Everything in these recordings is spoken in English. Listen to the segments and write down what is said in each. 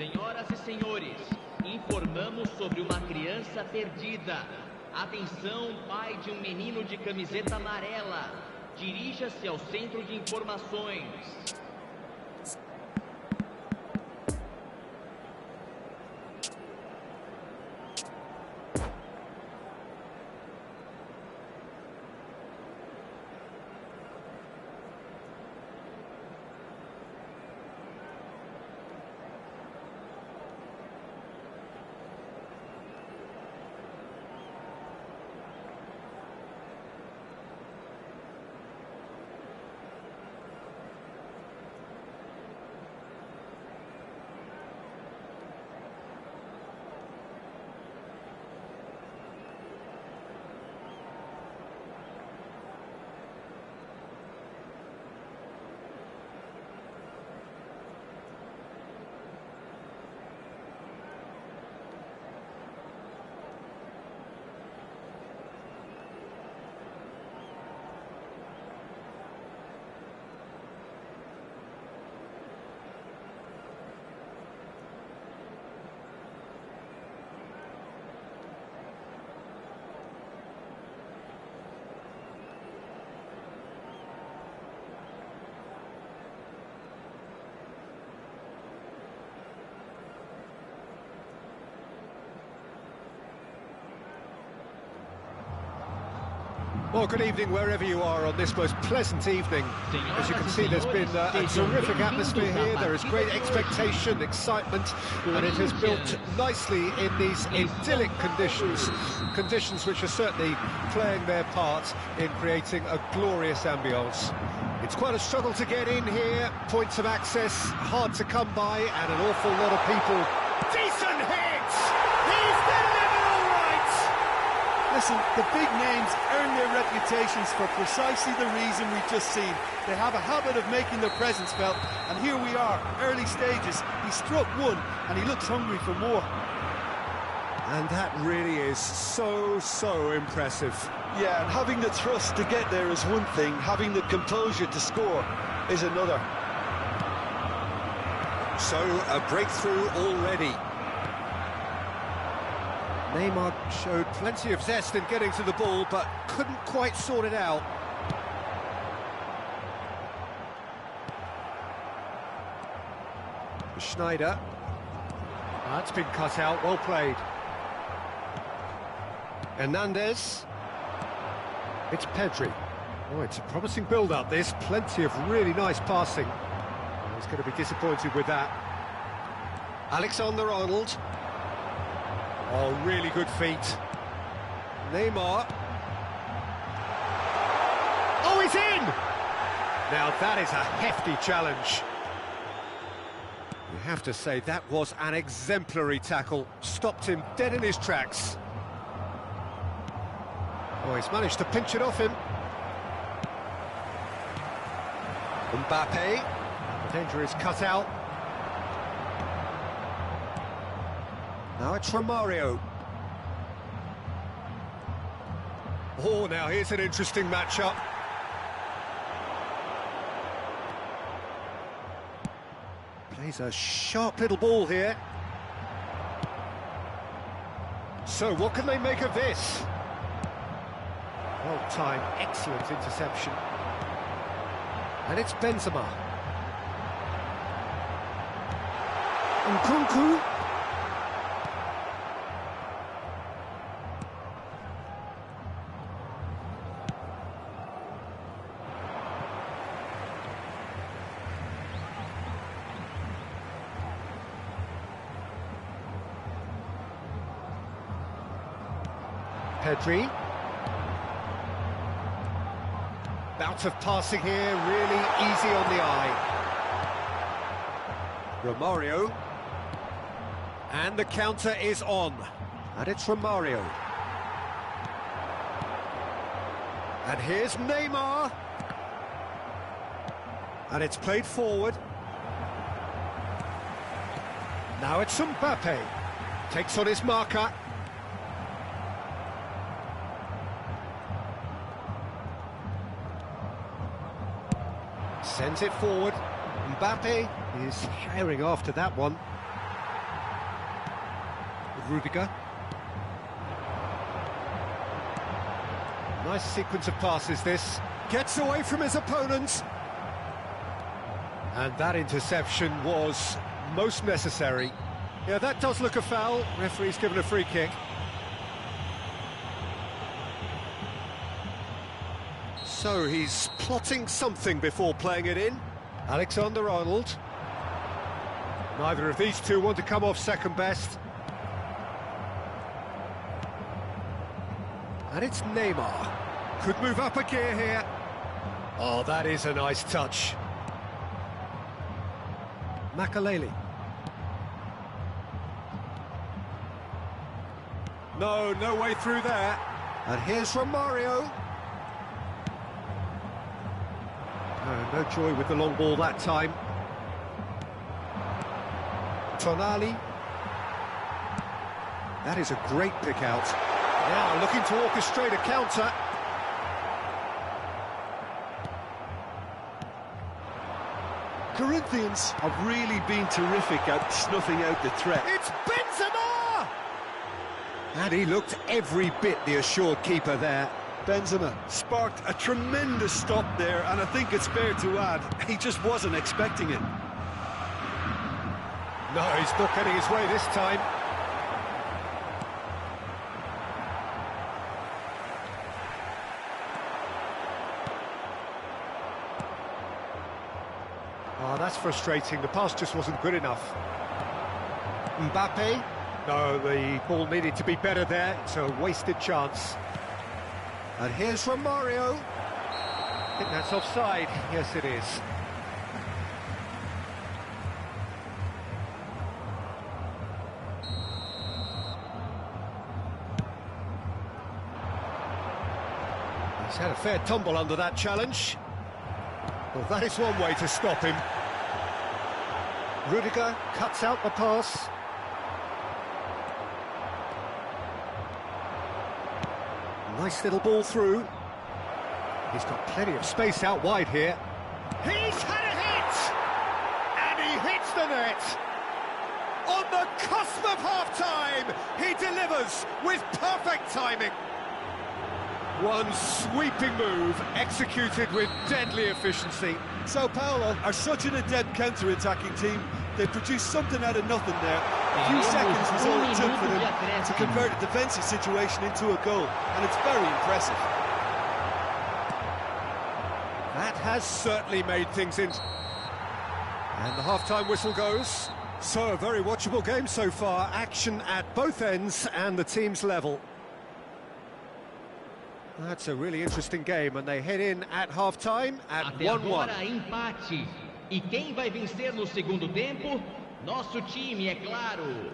Senhoras e senhores, informamos sobre uma criança perdida. Atenção, pai de um menino de camiseta amarela. Dirija-se ao centro de informações. Well, good evening wherever you are on this most pleasant evening. As you can see, there's been a terrific atmosphere here. There is great expectation, excitement, and it has built nicely in these idyllic conditions which are certainly playing their part in creating a glorious ambience. It's quite a struggle to get in here, points of access hard to come by, and an awful lot of people. Decent hits! He's delivered all right! Listen, the big names earn their reputations for precisely the reason we've just seen. They have a habit of making their presence felt, and here we are, early stages. He struck one, and he looks hungry for more. And that really is so impressive. Yeah, and having the trust to get there is one thing, having the composure to score is another. So, a breakthrough already. Neymar showed plenty of zest in getting to the ball, but couldn't quite sort it out. Schneider. That's been cut out, well played. Hernandez. It's Pedri. Oh, it's a promising build-up, this. Plenty of really nice passing. He's going to be disappointed with that. Alexander-Arnold. Oh, really good feet. Neymar. Oh, he's in! Now, that is a hefty challenge. You have to say, that was an exemplary tackle. Stopped him dead in his tracks. Oh, he's managed to pinch it off him. Mbappe. The danger is cut out. Now it's Romario. Oh, now here's an interesting matchup. Plays a sharp little ball here. So, what can they make of this? Well-timed, excellent interception. And it's Benzema. Nkunku. Pedri. Bout of passing here, really easy on the eye. Romario. And the counter is on. And it's Romario. And here's Neymar. And it's played forward. Now it's Mbappe. Takes on his marker. Sends it forward. Mbappe is herring after that one. Rudiger. Nice sequence of passes this. Gets away from his opponents. And that interception was most necessary. Yeah, that does look a foul. Referee's given a free kick. So he's plotting something before playing it in. Alexander-Arnold. Neither of these two want to come off second best. And it's Neymar. Could move up a gear here. Oh, that is a nice touch. Makaleli. No way through there. And here's Romario. No joy with the long ball that time. Tonali. That is a great pick out. Now looking to orchestrate a counter. Corinthians have really been terrific at snuffing out the threat. It's Benzema! And he looked every bit the assured keeper there. Benzema sparked a tremendous stop there, and I think it's fair to add, he just wasn't expecting it. No, he's not getting his way this time. Oh, that's frustrating. The pass just wasn't good enough. Mbappe. No, the ball needed to be better there. It's a wasted chance. And here's Romario. I think that's offside. Yes, it is. He's had a fair tumble under that challenge. Well, that is one way to stop him. Rudiger cuts out the pass. Nice little ball through. He's got plenty of space out wide here. He's had a hit! And he hits the net! On the cusp of half-time, he delivers with perfect timing. One sweeping move, executed with deadly efficiency. Sao Paulo are such an adept counter-attacking team. They produced something out of nothing there. A few seconds was all it took for them to convert a defensive situation into a goal, and it's very impressive. That has certainly made things in. And the half-time whistle goes. So a very watchable game so far. Action at both ends and the teams level. That's a really interesting game, and they head in at half-time at 1-1. Agora empate. E quem vai vencer no segundo tempo? Nosso time, é claro.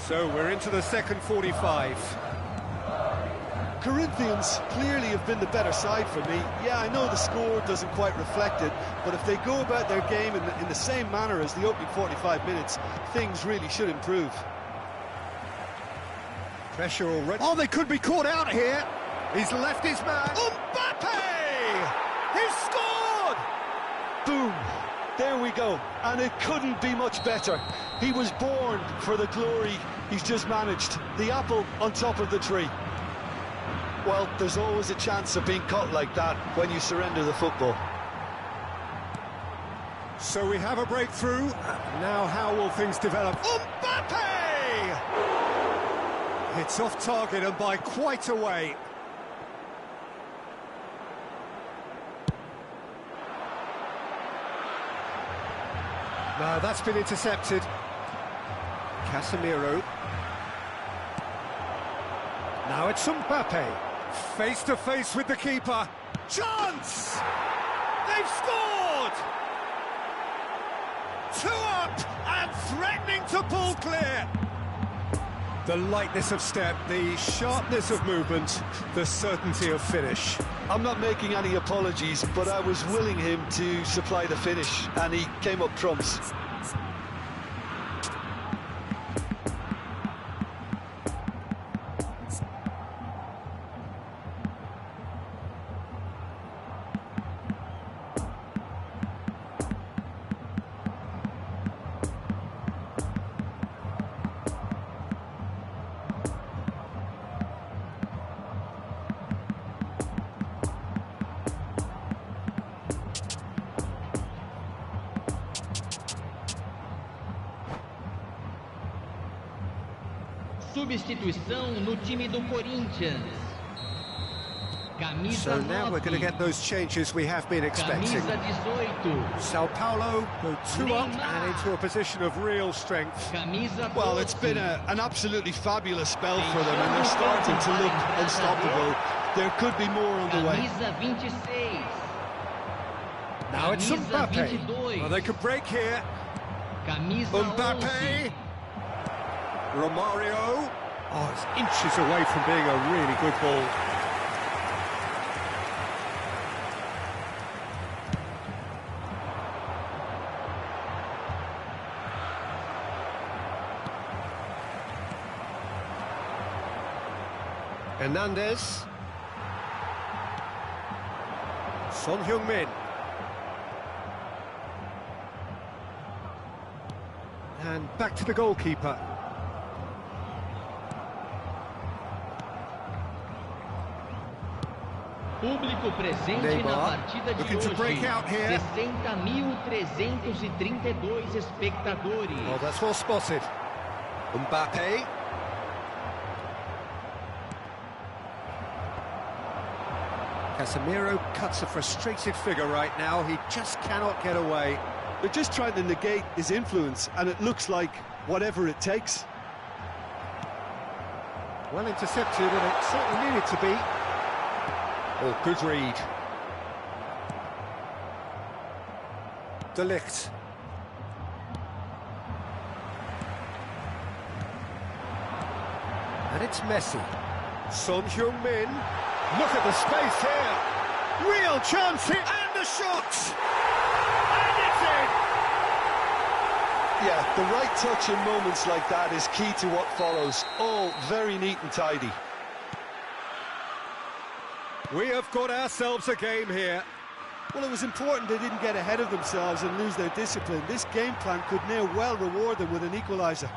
So we're into the second 45. Corinthians clearly have been the better side for me. Yeah, I know the score doesn't quite reflect it, but if they go about their game in the same manner as the opening 45 minutes, things really should improve. Pressure already. Oh, they could be caught out here. He's left his man. Mbappe! He's scored! Boom! There we go, and it couldn't be much better. He was born for the glory he's just managed. The apple on top of the tree. Well, there's always a chance of being caught like that when you surrender the football. So we have a breakthrough. Now how will things develop? Mbappe! It's off target and by quite a way. No, that's been intercepted. Casemiro. Now it's Mbappe. Face to face with the keeper. Chance! They've scored! 2 up and threatening to pull clear. The lightness of step, the sharpness of movement, the certainty of finish. I'm not making any apologies, but I was willing him to supply the finish, and he came up trumps. Substituição no time do Corinthians. Camisa So now we're going to get those changes we have been expecting. Camisa 18. Sao Paulo go 2 up and into a position of real strength. Camisa 12. Well, it's been an absolutely fabulous spell for them, and they're starting to look unstoppable. There could be more on the way. Camisa 26. Now it's Camisa Mbappe. 22. Well, they could break here. Camisa Mbappe. 11. Romario. Oh, it's inches away from being a really good ball. Hernandez. Son Heung-min. And back to the goalkeeper. Público presente Neymar, na partida de looking to break hoje. out here. 60.332 espectadores. Well, that's well spotted. Mbappe. Casemiro cuts a frustrated figure right now. He just cannot get away. They're just trying to negate his influence, and it looks like whatever it takes. Well intercepted, and it certainly needed to be. Oh, good read. De Ligt. And it's Messi. Son Heung-min. Look at the space here. Real chance here. And the shot! And it's in! Yeah, the right touch in moments like that is key to what follows. All very neat and tidy. We have got ourselves a game here. Well, it was important they didn't get ahead of themselves and lose their discipline. This game plan could now well reward them with an equaliser.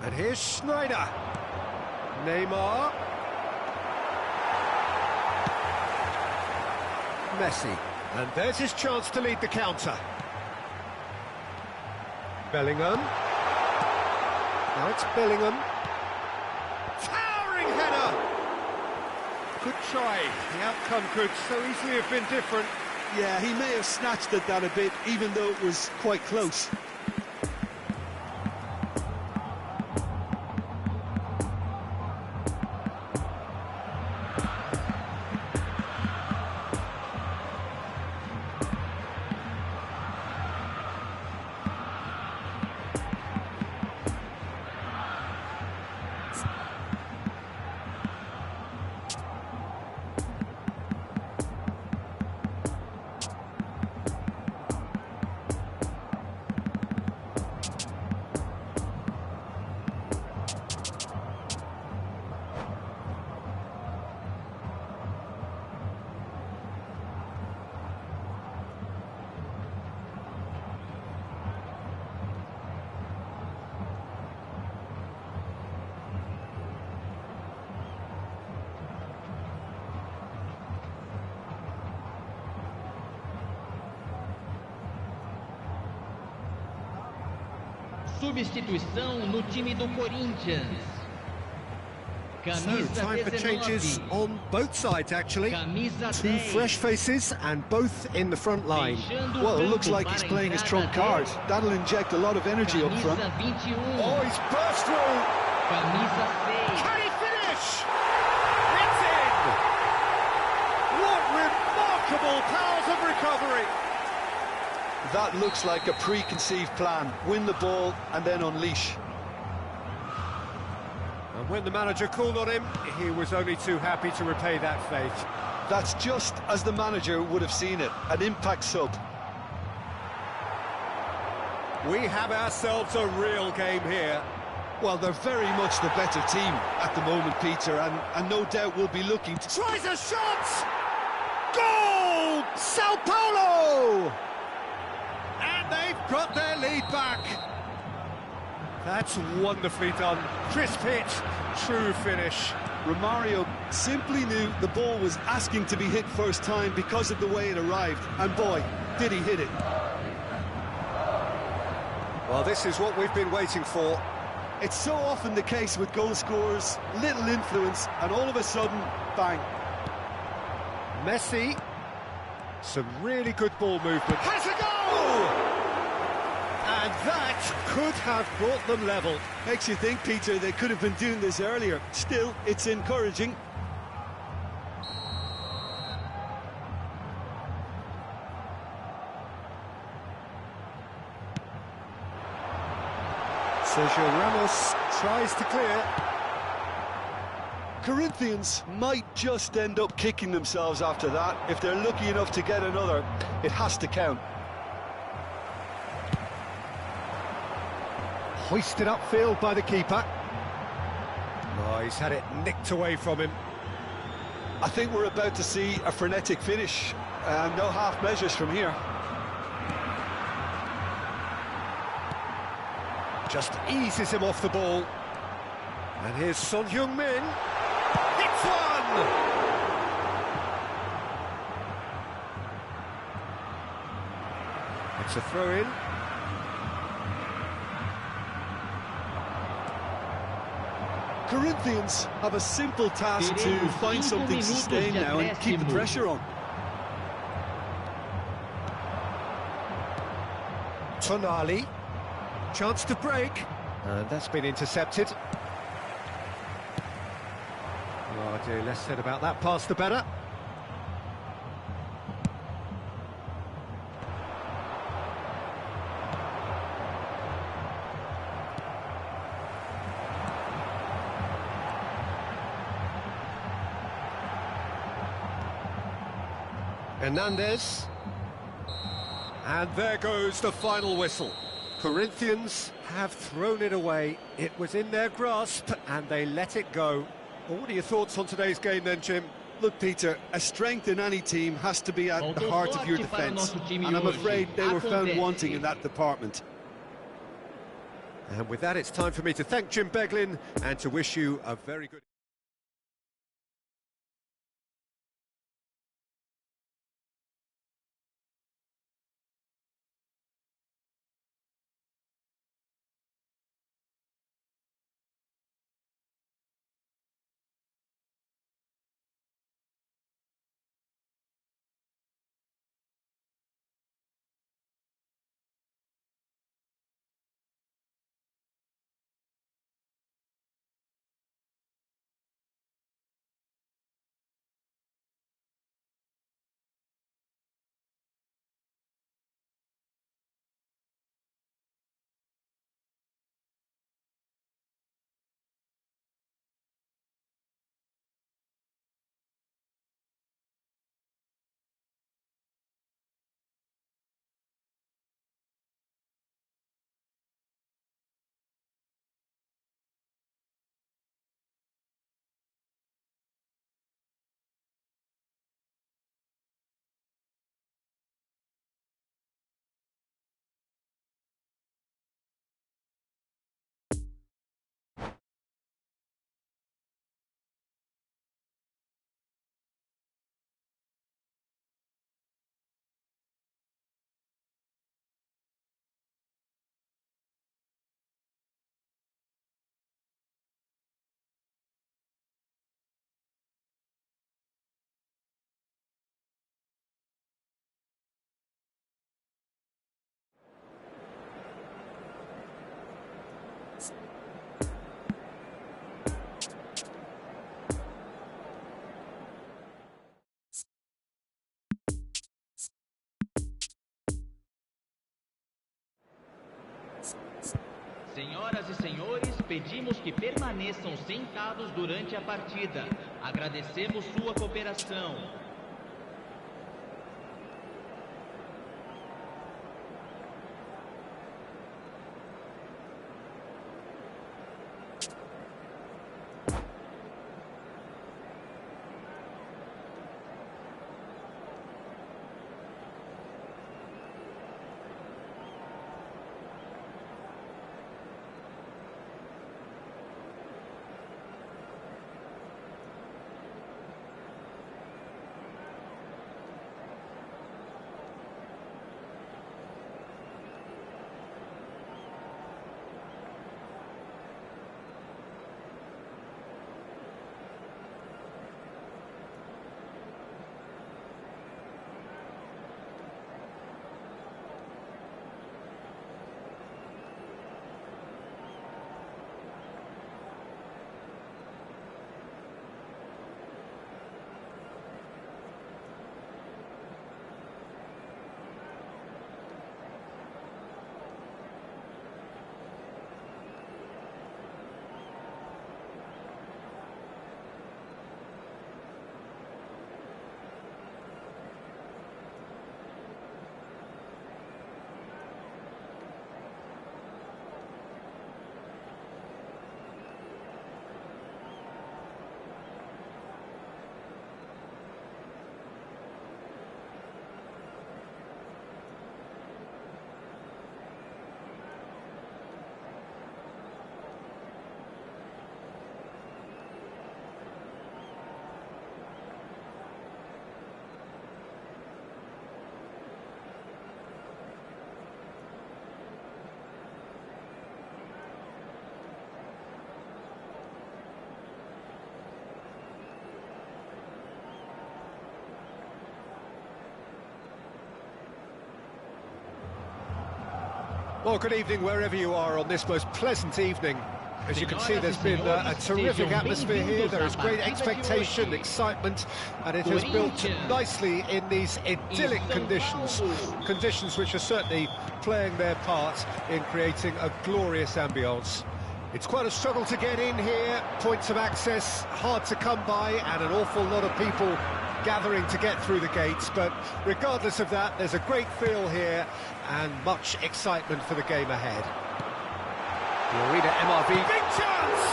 And here's Schneider. Neymar. Messi. And there's his chance to lead the counter. Bellingham. Now it's Bellingham. Towering header! Good try. The outcome could so easily have been different. Yeah, he may have snatched at that a bit, even though it was quite close. Substituição no time do Corinthians. So, time for changes on both sides, actually. Two fresh faces and both in the front line. Well, it looks like he's playing his trump card. That'll inject a lot of energy up front. Oh, he's burst through! Can he finish? It's in! What remarkable powers of recovery! That looks like a preconceived plan. Win the ball and then unleash. And when the manager called on him, he was only too happy to repay that faith. That's just as the manager would have seen it, an impact sub. We have ourselves a real game here. Well, they're very much the better team at the moment, Peter, and no doubt will be looking to... Tries a shot! Goal! Sao Paulo! And they've got their lead back. That's wonderfully done. Crisp hit, true finish. Romario simply knew the ball was asking to be hit first time because of the way it arrived. And boy, did he hit it. Well, this is what we've been waiting for. It's so often the case with goal scorers, little influence, and all of a sudden, bang. Messi. Some really good ball movement. Has a goal! And that could have brought them level. Makes you think, Peter, they could have been doing this earlier. Still, it's encouraging. Sergio Ramos tries to clear. Corinthians might just end up kicking themselves after that. If they're lucky enough to get another, it has to count. Hoisted upfield by the keeper. Oh, he's had it nicked away from him. I think we're about to see a frenetic finish. No half measures from here. Just eases him off the ball. And here's Son Heung-min. Hits one! It's a throw-in. Corinthians have a simple task to find something to sustain now and keep the pressure on. Tonali. Chance to break. And that's been intercepted. Oh dear, less said about that pass the better. Hernandez. And there goes the final whistle. Corinthians have thrown it away. It was in their grasp and they let it go. Well, what are your thoughts on today's game then, Jim? Look, Peter, a strength in any team has to be at the heart of your defence. And I'm afraid they were found wanting in that department. And with that, it's time for me to thank Jim Beglin and to wish you a very good... Senhoras e senhores, pedimos que permaneçam sentados durante a partida. Agradecemos sua cooperação. Well, good evening wherever you are on this most pleasant evening. As you can see, there's been a terrific atmosphere here. There is great expectation, excitement, and it has built nicely in these idyllic conditions. Conditions which are certainly playing their part in creating a glorious ambience. It's quite a struggle to get in here, points of access hard to come by, and an awful lot of people gathering to get through the gates, but regardless of that, there's a great feel here and much excitement for the game ahead. The arena MRV, big chance!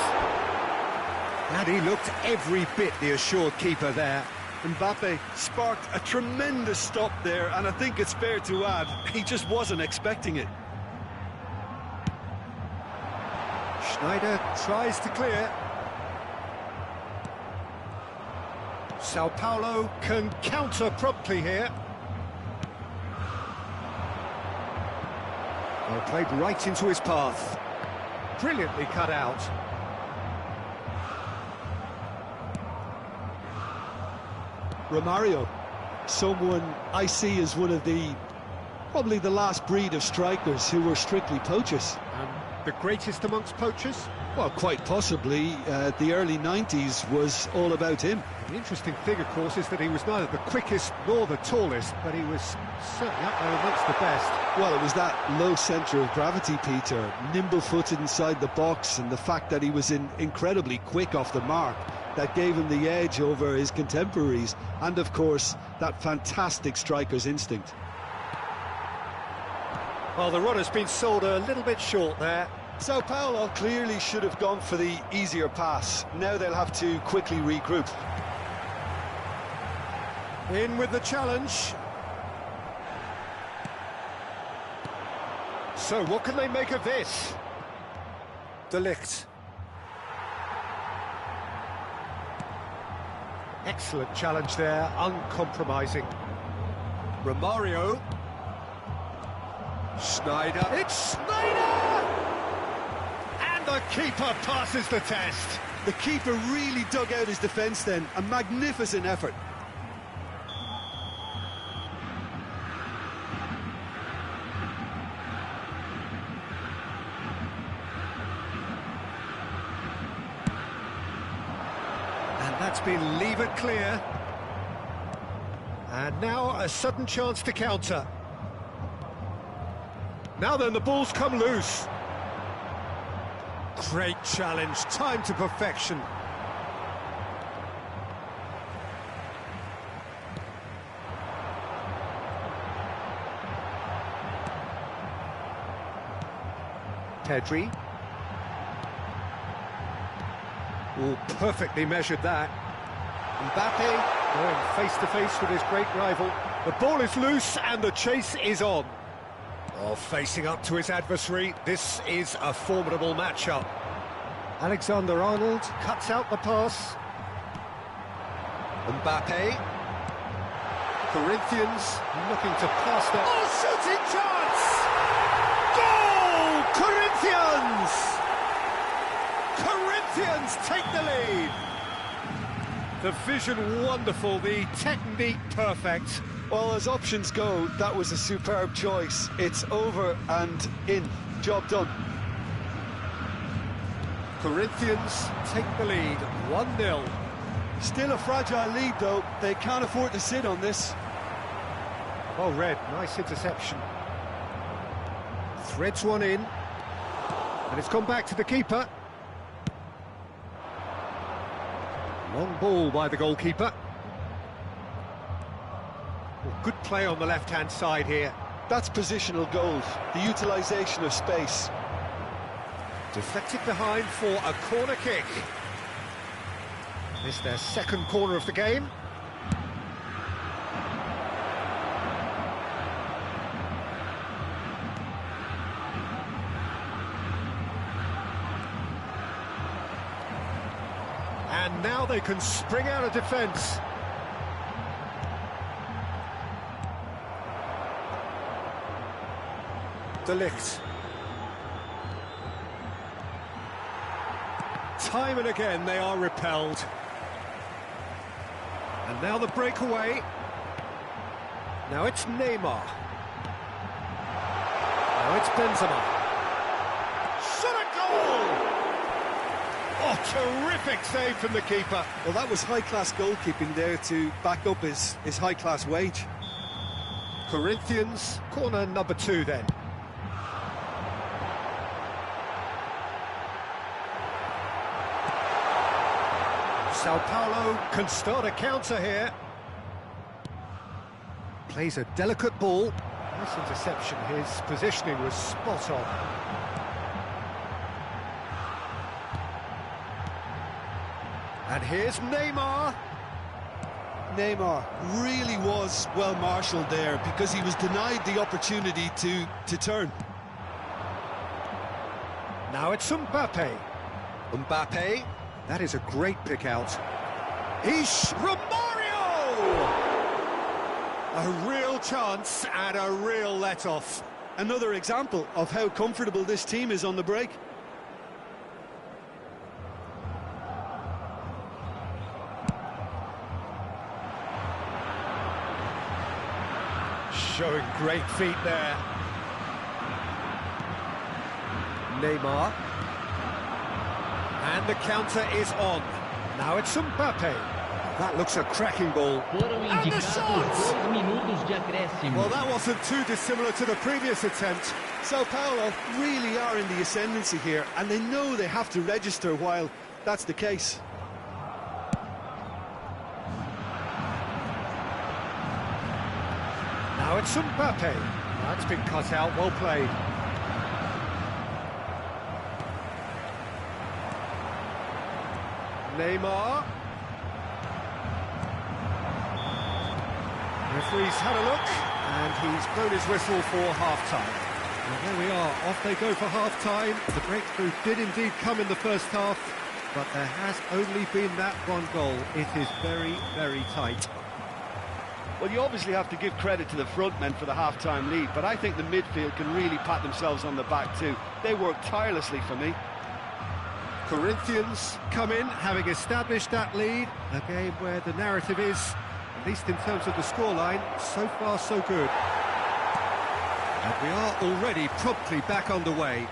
And he looked every bit the assured keeper there. Mbappe sparked a tremendous stop there, and I think it's fair to add, he just wasn't expecting it. Schneider tries to clear. Sao Paulo can counter promptly here. Well, played right into his path. Brilliantly cut out. Romario, someone I see as one of probably the last breed of strikers who were strictly poachers. The greatest amongst poachers? Well, quite possibly. The early 90s was all about him. The interesting thing, of course, is that he was neither the quickest nor the tallest, but he was certainly up there amongst the best. Well, it was that low centre of gravity, Peter, nimble-footed inside the box, and the fact that he was incredibly quick off the mark that gave him the edge over his contemporaries, and, of course, that fantastic striker's instinct. Well, the run has been sold a little bit short there. Sao Paulo clearly should have gone for the easier pass. Now they'll have to quickly regroup. In with the challenge. So, what can they make of this? De Ligt. Excellent challenge there, uncompromising. Romario. Schneider. It's Schneider! And the keeper passes the test. The keeper really dug out his defence then. A magnificent effort. And that's been levered clear. And now a sudden chance to counter. Now then, the ball's come loose. Great challenge, time to perfection. Pedri. Oh, perfectly measured that. Mbappe going face-to-face with his great rival. The ball is loose and the chase is on. Oh, facing up to his adversary, this is a formidable matchup. Alexander-Arnold cuts out the pass. Mbappe. Corinthians looking to pass that. Oh, shooting chance! Goal! Corinthians! Corinthians take the lead. The vision wonderful, the technique perfect. Well, as options go, that was a superb choice. It's over and in. Job done. Corinthians take the lead, 1-0. Still a fragile lead, though. They can't afford to sit on this. Well read, nice interception. Threads one in. And it's gone back to the keeper. Long ball by the goalkeeper. Well, good play on the left-hand side here. That's positional goals, the utilisation of space. Deflected behind for a corner kick. This their second corner of the game. And now they can spring out of defence. De Ligt. Time and again they are repelled. And now the breakaway. Now it's Neymar. Now it's Benzema. Shot a goal! Oh, terrific save from the keeper. Well, that was high-class goalkeeping there to back up his high-class wage. Corinthians, corner number 2 then. Sao Paulo can start a counter here. Plays a delicate ball. Nice interception, his positioning was spot on. And here's Neymar. Neymar really was well marshalled there because he was denied the opportunity to turn. Now it's Mbappe. Mbappe. That is a great pick out. Romario! A real chance and a real let-off. Another example of how comfortable this team is on the break. Showing great feet there. Neymar. And the counter is on. Now it's Mbappe. That looks a cracking ball. And the shot! Well, that wasn't too dissimilar to the previous attempt. Sao Paulo really are in the ascendancy here, and they know they have to register while that's the case. Now it's Mbappe. That's been cut out, well played. Neymar. Referee's had a look, and he's blown his whistle for half-time. Well, there we are, off they go for half-time. The breakthrough did indeed come in the first half, but there has only been that one goal. It is very, very tight. Well, you obviously have to give credit to the front men for the half-time lead, but I think the midfield can really pat themselves on the back too. They work tirelessly for me. Corinthians come in, having established that lead. A game where the narrative is, at least in terms of the scoreline, so far so good. And we are already promptly back underway.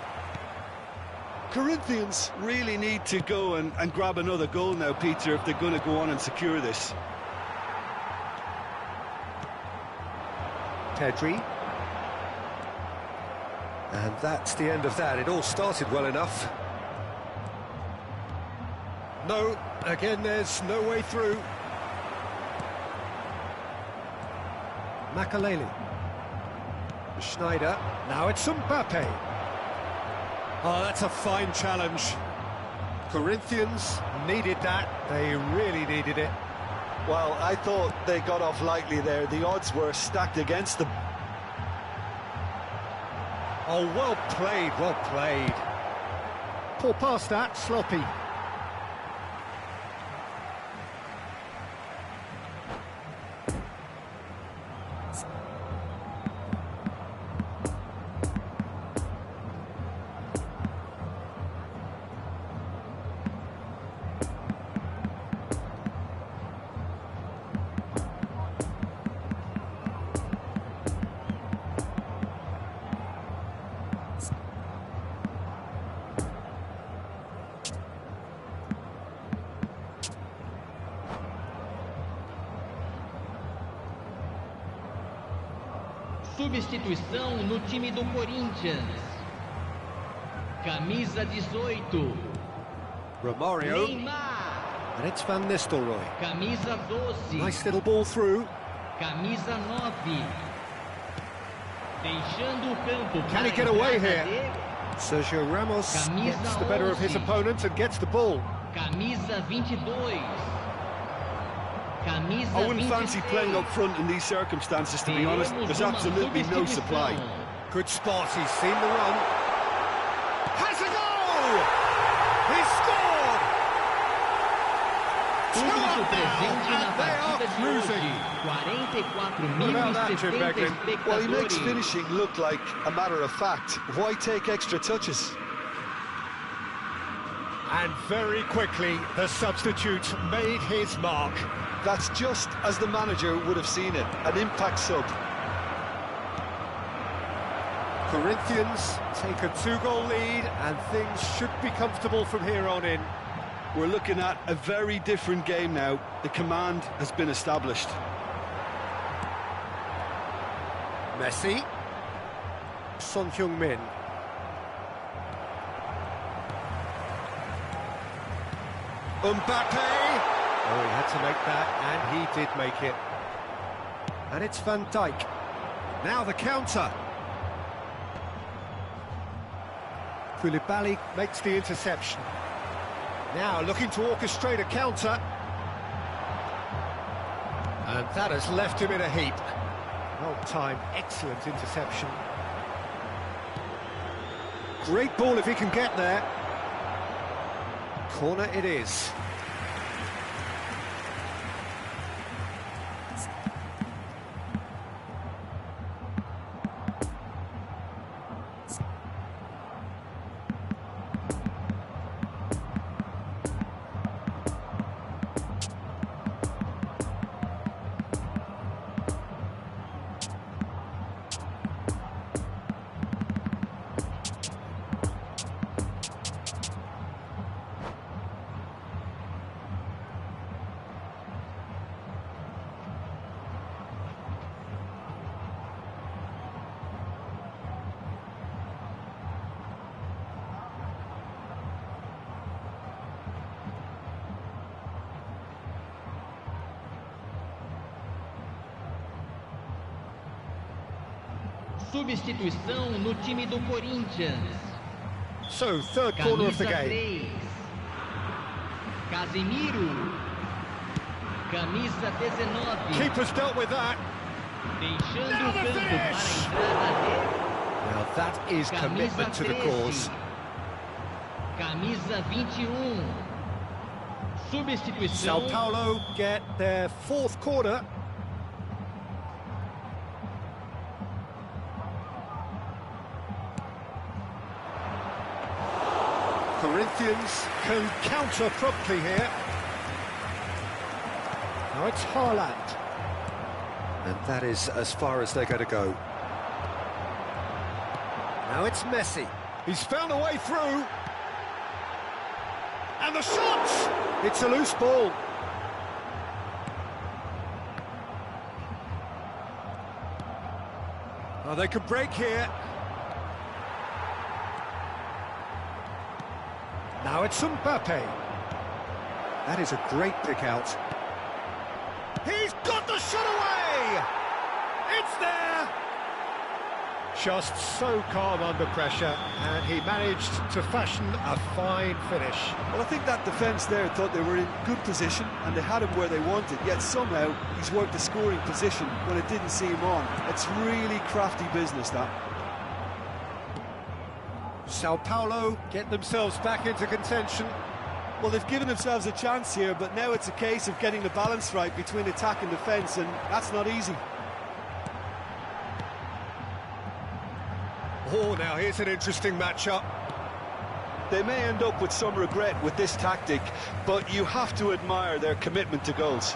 Corinthians really need to go and grab another goal now, Peter, if they're going to go on and secure this. Pedri. And that's the end of that. It all started well enough. No, again, there's no way through. Makaleli. Schneider. Now it's Mbappe. Oh, that's a fine challenge. Corinthians needed that. They really needed it. Well, I thought they got off lightly there. The odds were stacked against them. Oh, well played, well played. Poor pass that, sloppy. Substituição no time do Corinthians. Camisa 18. Romario. Neymar. And it's Van Nistelrooy. Camisa 12. Nice little ball through. Camisa 9. Deixando o campo. Can he get away here? Sergio Ramos gets the better of his opponent and gets the ball. Camisa 22. Camisa I wouldn't 26. fancy playing up front in these circumstances, to be honest. There's absolutely no supply. Good spot, he's seen the run. Has a goal! He's scored! Público Two presente up na now, and they partida are de hoje. cruising. What about that, Jim 44.070 Beglin? Well, he makes espectadores. finishing look like a matter of fact. Why take extra touches? And very quickly, the substitute made his mark. That's just as the manager would have seen it, an impact sub. Corinthians take a 2-goal lead, and things should be comfortable from here on in. We're looking at a very different game now. The command has been established. Messi. Son Heung-min. Mbappe. Oh, he had to make that, and he did make it. And it's Van Dijk. Now the counter. Koulibaly makes the interception. Now looking to orchestrate a counter. And that has left him in a heap. Well timed, excellent interception. Great ball if he can get there. Corner it is. Substituição no time do Corinthians. So, third corner of the Camisa game. 3. Casemiro. Camisa 19. Keeper's dealt with that. Deixando Now o the campo para a finish! entrada Now that is de commitment Camisa to the 13. cause. Camisa 21. Sao Substituição. Paulo get their fourth corner. Corinthians can counter promptly here. Now it's Haaland. And that is as far as they're going to go. Now it's Messi. He's found a way through. And the shot! It's a loose ball. Oh, they could break here. Now it's Mbappe. That is a great pick out. He's got the shot away! It's there! Just so calm under pressure, and he managed to fashion a fine finish. Well, I think that defence there thought they were in good position and they had him where they wanted, yet somehow he's worked the scoring position when it didn't see him on. It's really crafty business, that. Sao Paulo get themselves back into contention. Well, they've given themselves a chance here, but now it's a case of getting the balance right between attack and defence, and that's not easy. Oh, now here's an interesting matchup. They may end up with some regret with this tactic, but you have to admire their commitment to goals.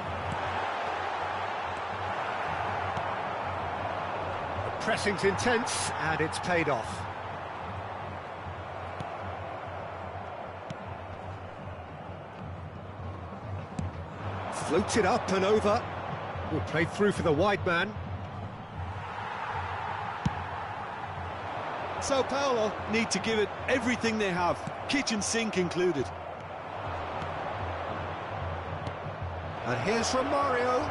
The pressing's intense, and it's paid off. Floated up and over. Will play through for the wide man. Sao Paulo Need to give it everything they have, kitchen sink included. And here's Romario.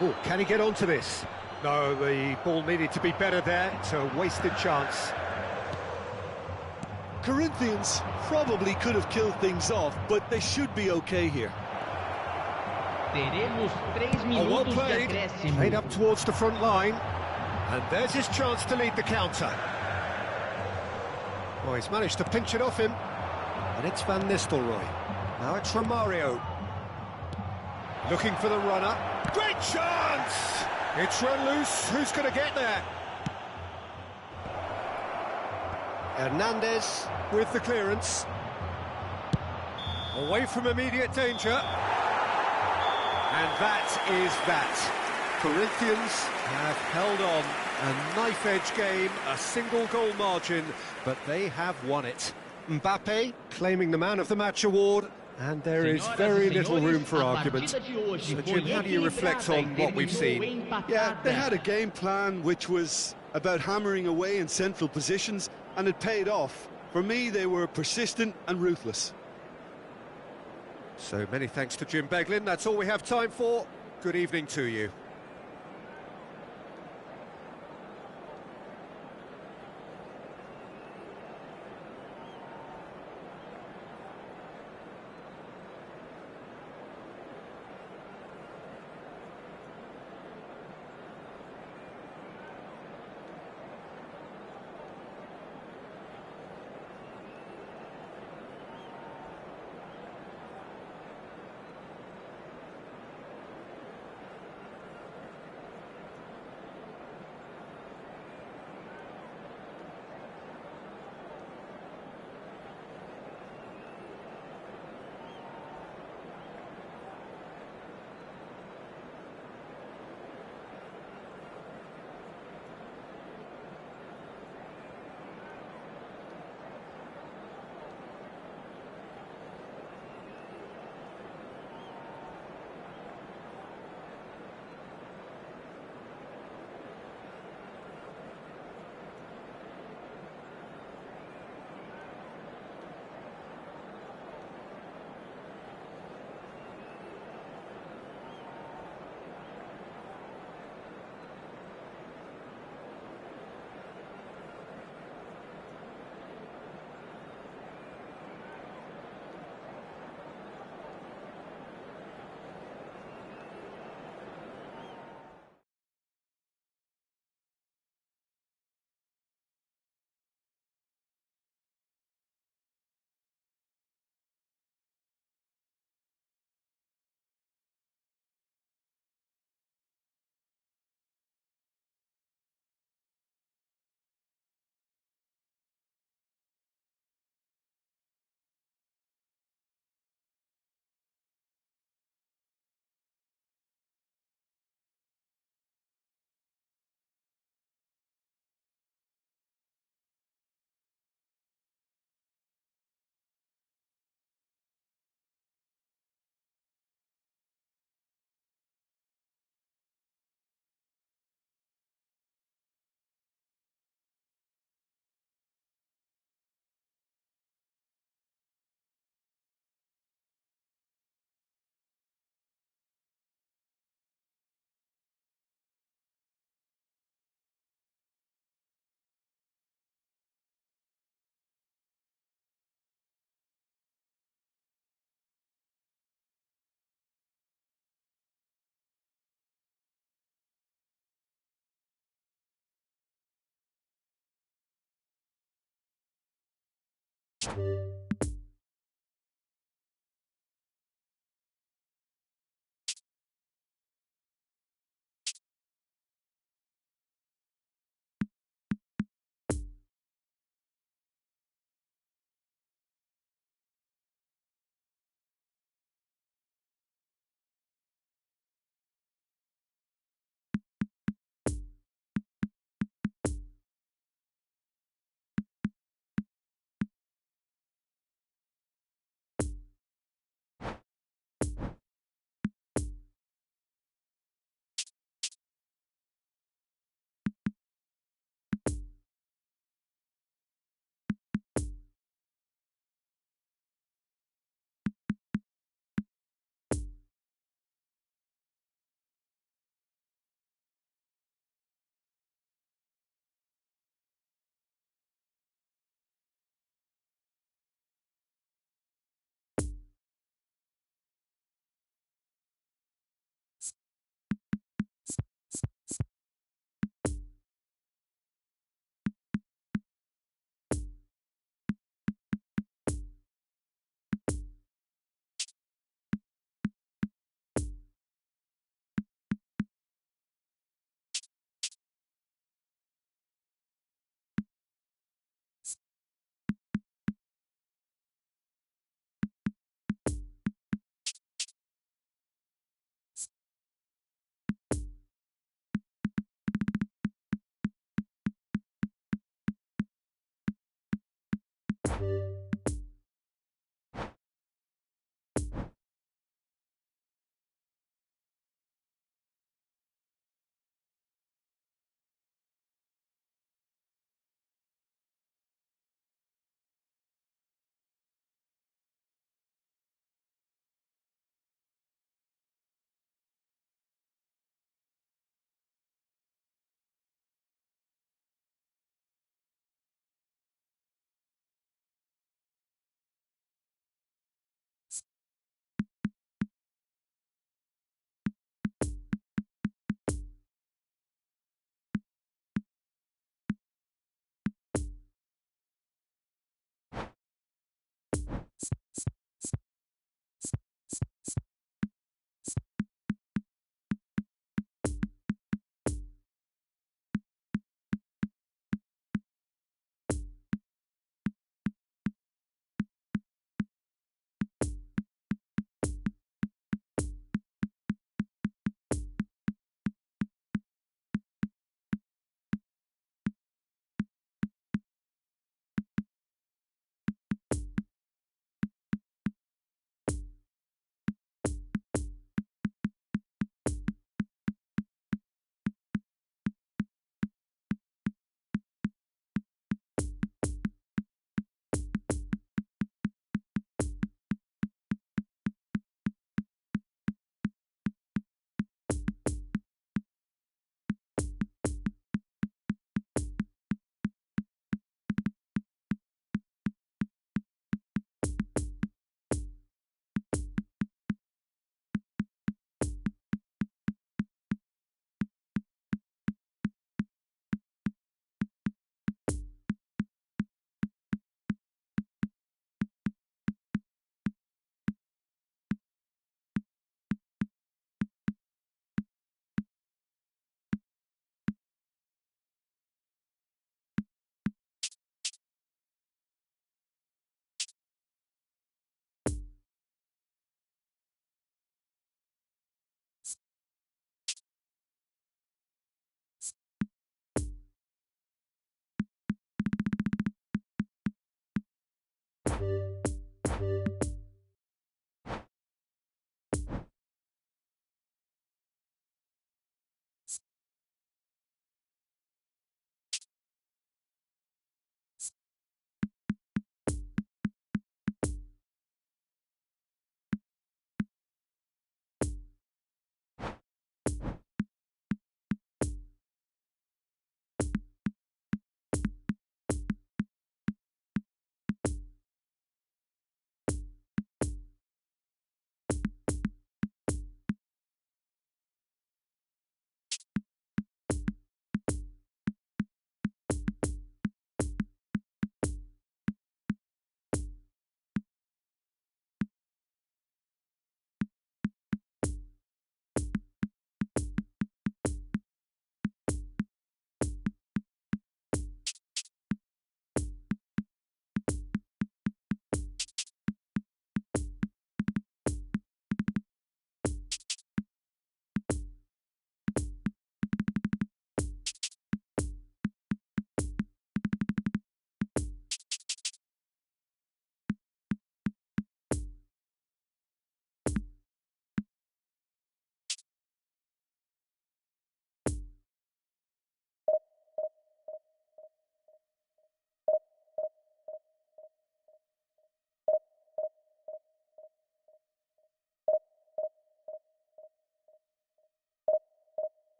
Oh, can he get onto this? No, the ball needed to be better there. It's a wasted chance. Corinthians probably could have killed things off, but they should be okay here. Teremos 3 Well minutos de played. acréscimo. Played up towards the front line. And there's his chance to lead the counter. Oh, he's managed to pinch it off him. And it's Van Nistelrooy. Now it's Romario. Looking for the runner. Great chance! It's run loose. Who's going to get there? Hernandez with the clearance. Away from immediate danger. And that is that. Corinthians have held on. A knife-edge game, a single goal margin, but they have won it. Mbappe claiming the Man of the Match award, and there is very little room for argument. So, Jim, how do you reflect on what we've seen? Yeah, they had a game plan which was about hammering away in central positions, and it paid off. For me, they were persistent and ruthless. So many thanks to Jim Beglin. That's all we have time for. Good evening to you.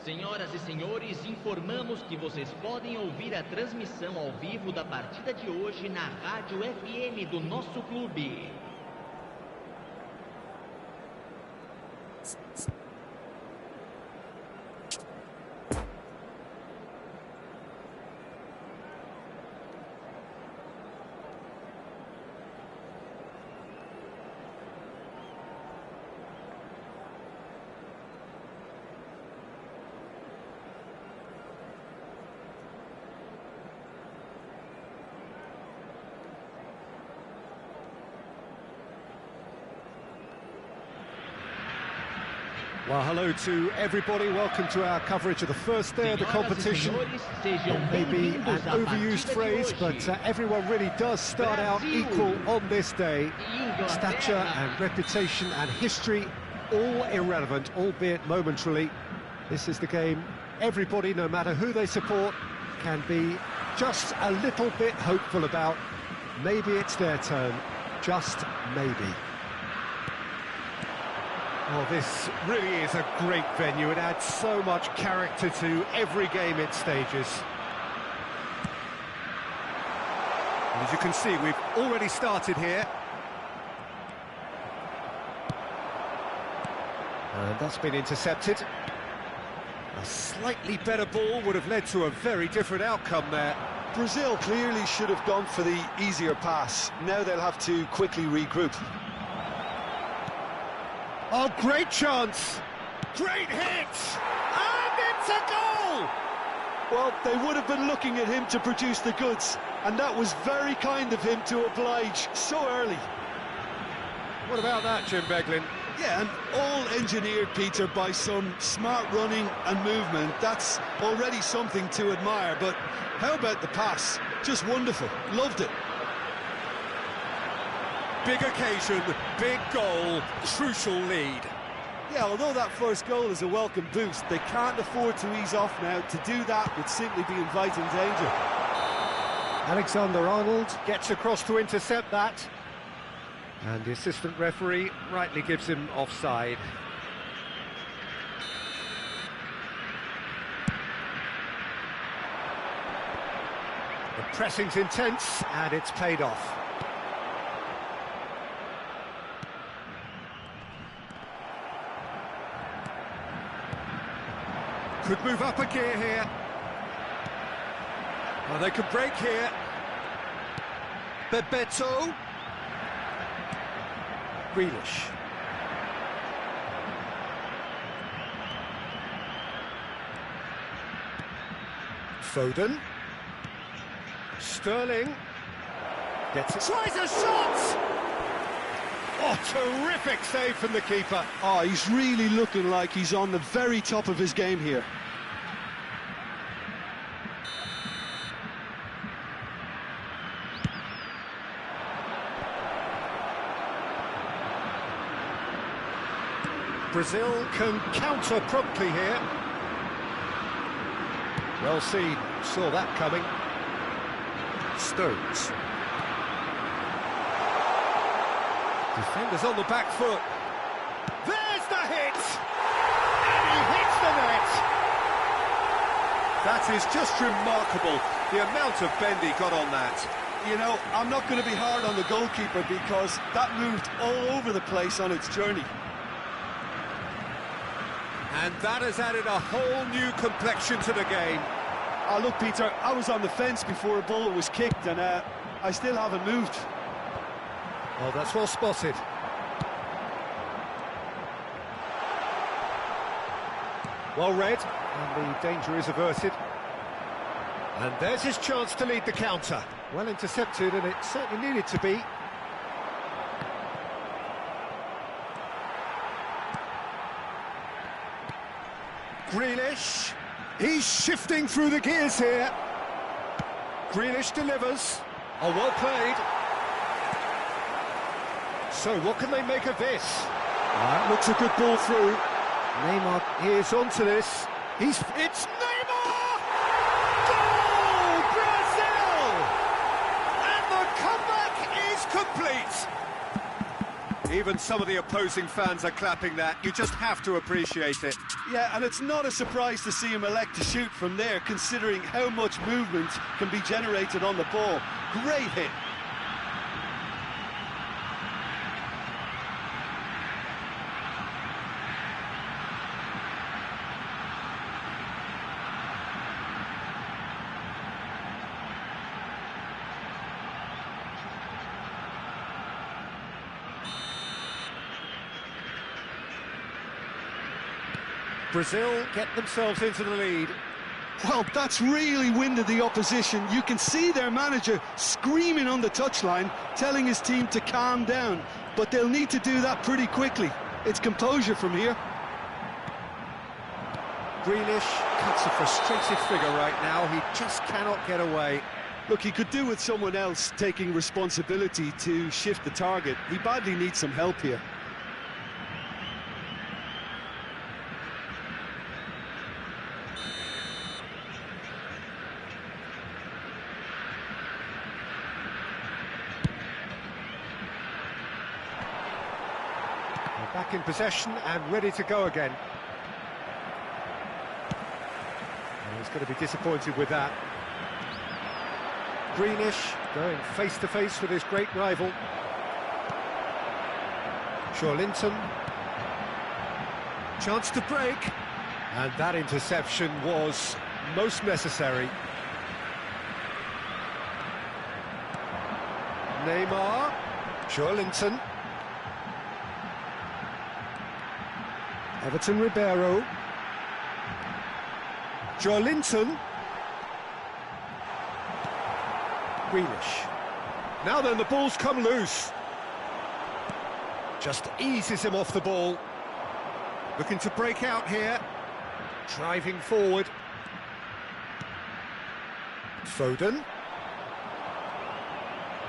Senhoras e senhores, informamos que vocês podem ouvir a transmissão ao vivo da partida de hoje na rádio FM do nosso clube. Well, hello to everybody. Welcome to our coverage of the first day of the competition. Maybe an overused phrase, but everyone really does start out equal on this day. Stature and reputation and history, all irrelevant, albeit momentarily. This is the game everybody, no matter who they support, can be just a little bit hopeful about. Maybe it's their turn, just maybe. Oh, this really is a great venue. It adds so much character to every game it stages. And as you can see, we've already started here. And that's been intercepted. A slightly better ball would have led to a very different outcome there. Brazil clearly should have gone for the easier pass. Now they'll have to quickly regroup. Oh, great chance! Great hit! And it's a goal! Well, they would have been looking at him to produce the goods, and that was very kind of him to oblige so early. What about that, Jim Beglin? Yeah, and all engineered, Peter, by some smart running and movement. That's already something to admire, but how about the pass? Just wonderful. Loved it. Big occasion, big goal, crucial lead. Yeah, although that first goal is a welcome boost, they can't afford to ease off now. To do that would simply be inviting danger. Alexander-Arnold gets across to intercept that. And the assistant referee rightly gives him offside. The pressing's intense, and it's paid off. Could move up a gear here. Oh, they could break here. Bebeto. Grealish. Foden. Sterling. Gets it. Tries a shot! Oh, terrific save from the keeper. Oh, he's really looking like he's on the very top of his game here. Brazil can counter promptly here. Well seen, saw that coming. Stones. Defenders on the back foot. There's the hit! And he hits the net! That is just remarkable, the amount of bend he got on that. You know, I'm not going to be hard on the goalkeeper because that moved all over the place on its journey. And that has added a whole new complexion to the game. Oh, look, Peter, I was on the fence before a ball was kicked, and I still haven't moved. Oh, that's well spotted. Well read, and the danger is averted. And there's his chance to lead the counter. Well intercepted, and it certainly needed to be. Grealish, he's shifting through the gears here. Grealish delivers. Oh, well played. So what can they make of this? That looks a good ball through. Neymar is onto this. It's Neymar! Goal! Brazil! And the comeback is complete. Even some of the opposing fans are clapping that. You just have to appreciate it. Yeah, and it's not a surprise to see him elect to shoot from there, considering how much movement can be generated on the ball. Great hit. Brazil get themselves into the lead. Well, that's really winded the opposition. You can see their manager screaming on the touchline, telling his team to calm down. But they'll need to do that pretty quickly. It's composure from here. Grealish cuts a frustrated figure right now. He just cannot get away. Look, he could do with someone else taking responsibility to shift the target. He badly needs some help here. Back in possession and ready to go again. And he's going to be disappointed with that. Grealish going face-to-face with his great rival. Linton. Chance to break. And that interception was most necessary. Neymar. Linton. Everton Ribeiro. Linton. Grealish. Now then, the ball's come loose. Just eases him off the ball. Looking to break out here. Driving forward. Foden.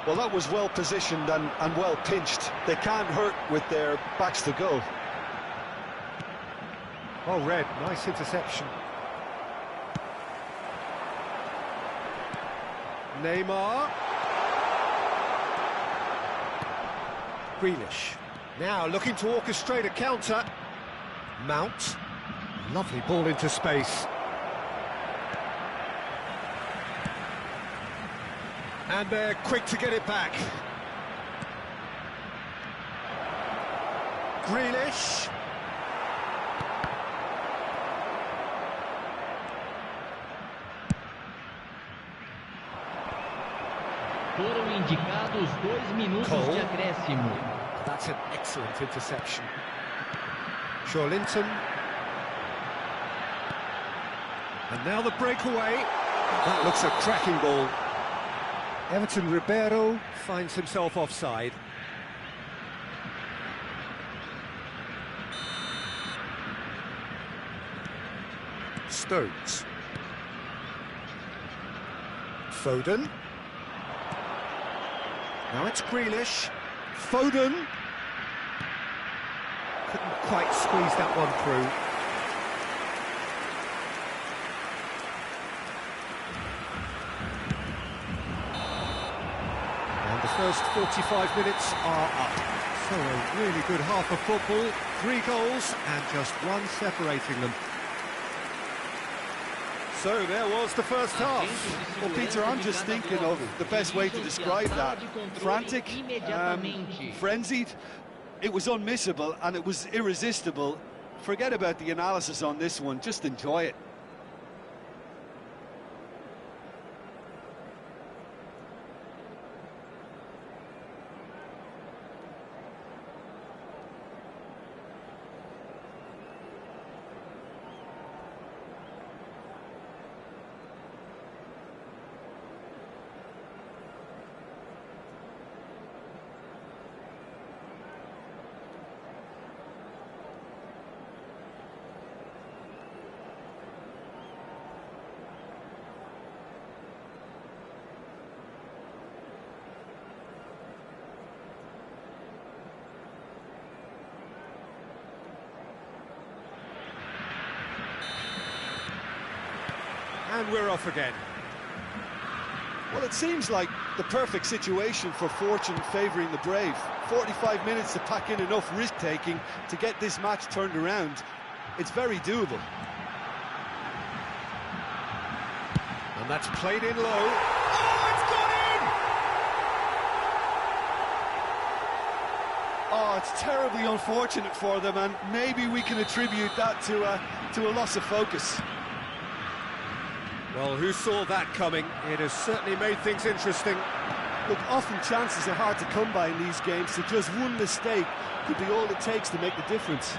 Well, that was well positioned and well pinched. They can't hurt with their backs to go. Oh, Red, nice interception. Neymar. Grealish. Now looking to orchestrate a counter. Mount. Lovely ball into space. And they're quick to get it back. Grealish. Foram indicados 2 minutos de acréscimo. That's an excellent interception. Linton. And now the breakaway. That looks a cracking ball. Everton Ribeiro finds himself offside. Stones. Foden. Now it's Grealish. Foden. Couldn't quite squeeze that one through. And the first 45 minutes are up. So a really good half of football. 3 goals and just one separating them. So there was the first half. Well, Peter, I'm just thinking of the best way to describe that. Frantic, frenzied. It was unmissable and it was irresistible. Forget about the analysis on this one, just enjoy it. And we're off again. Well, it seems like the perfect situation for fortune favouring the brave. 45 minutes to pack in enough risk-taking to get this match turned around. It's very doable. And that's played in low. Oh, it's gone in! Oh, it's terribly unfortunate for them, and maybe we can attribute that to a loss of focus. Well, who saw that coming? It has certainly made things interesting. Look, often chances are hard to come by in these games, so just one mistake could be all it takes to make the difference.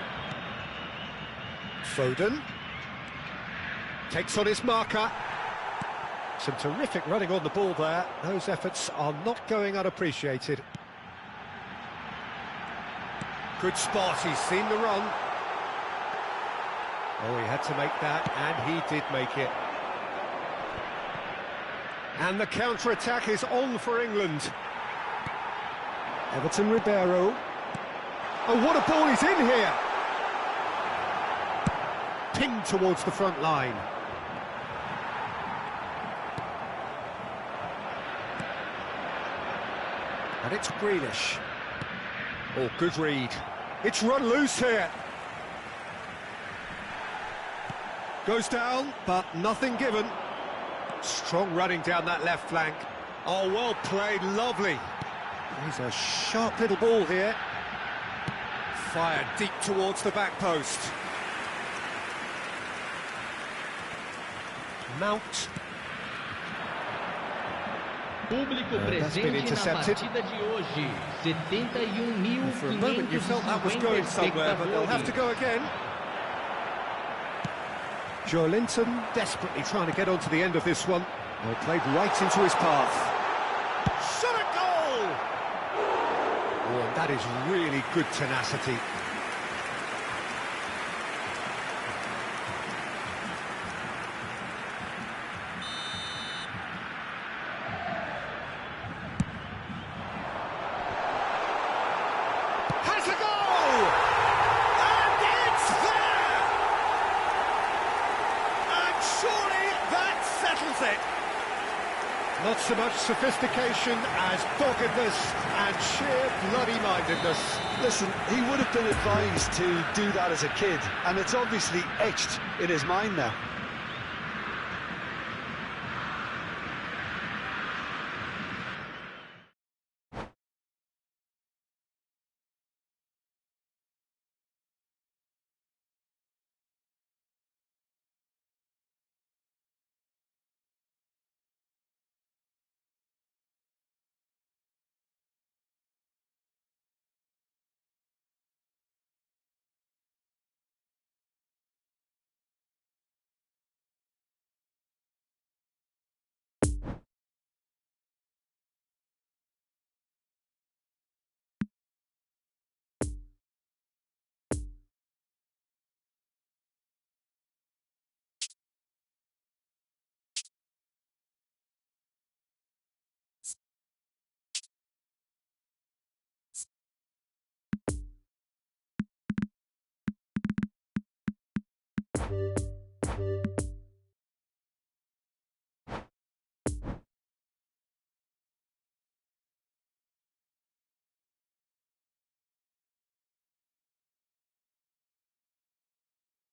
Foden takes on his marker. Some terrific running on the ball there. Those efforts are not going unappreciated. Good spot, he's seen the run. Oh, he had to make that, and he did make it. And the counter-attack is on for England. Everton Ribeiro. Oh, what a ball, he's in here! Pinged towards the front line. And it's Grealish. Oh, good read. It's run loose here. Goes down, but nothing given. Strong running down that left flank. Oh, well played, lovely. He's a sharp little ball here. Fired deep towards the back post. Mount. Público presente na partida de hoje, 71.550 For a moment you felt that was going somewhere, but they'll have to go again. Joe Linton desperately trying to get onto the end of this one. Well, played right into his path. Shot a goal! Oh, and that is really good tenacity. Has a goal! And it's there! And surely that settles it. Not so much sophistication as doggedness and sheer bloody-mindedness. Listen, he would have been advised to do that as a kid, and it's obviously etched in his mind now.